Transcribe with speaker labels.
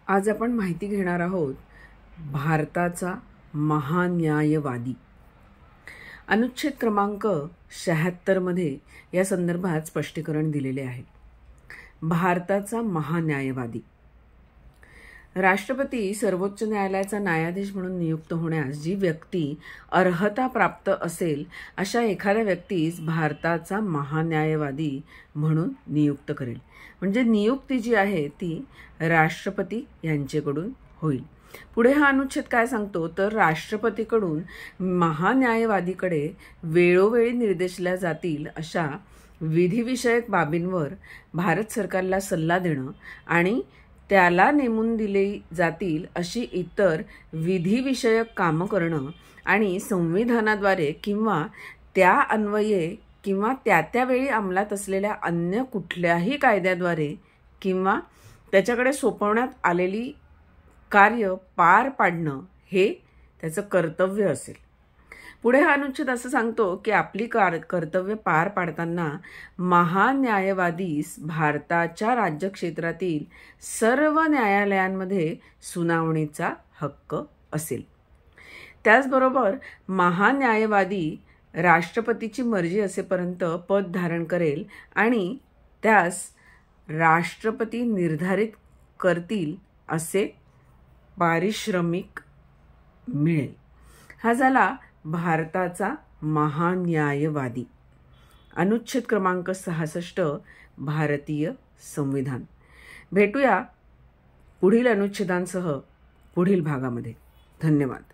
Speaker 1: आज आपण माहिती घेणार आहोत भारताचा महान्यायवादी। अनुच्छेद क्रमांक 76 मध्ये या संदर्भात स्पष्टीकरण दिलेले आहे। भारताचा महान्यायवादी राष्ट्रपती सर्वोच्च न्यायालयाचा न्यायाधीश म्हणून नियुक्त होण्यास जी व्यक्ती अर्हता प्राप्त असेल अशा एखाद्या व्यक्तीस भारताचा महान्यायवादी म्हणून नियुक्त करेल। म्हणजे नियुक्ती जी आहे ती राष्ट्रपती यांच्याकडून होईल। पुढे हा अनुच्छेद काय सांगतो तर राष्ट्रपतीकडून महान्यायवादीकडे वेळोवेळी निर्देशल्या जातील अशा विधिविषयक बाबींवर भारत सरकारला सल्ला देणं आणि त्याला नेमून दिले जातील अशी इतर विधिविषयक कामं करणं आणि संविधानाद्वारे किंवा त्या अन्वये किंवा त्यावेळी अंमलात असलेल्या अन्य कुठल्याही कायद्याद्वारे किंवा त्याच्याकडे सोपवण्यात आलेली कार्य पार पाडणं हे त्याचं कर्तव्य असेल। पुढे हा अनुच्छेद असं सांगतो की आपली कर्तव्य पार पाडताना महान्यायवादीस भारताच्या राज्यक्षेत्रातील सर्व न्यायालयांमध्ये सुनावणीचा हक्क असेल। त्याचबरोबर महान्यायवादी राष्ट्रपतीची मर्जी असेपर्यंत पद धारण करेल आणि त्यास राष्ट्रपती निर्धारित करतील असे पारिश्रमिक मिळेल। हा झाला भारताचा महान्यायवादी। अनुच्छेद क्रमांक 66 भारतीय संविधान। भेटूया पुढील अनुच्छेदांसह पुढील भागामध्ये। धन्यवाद।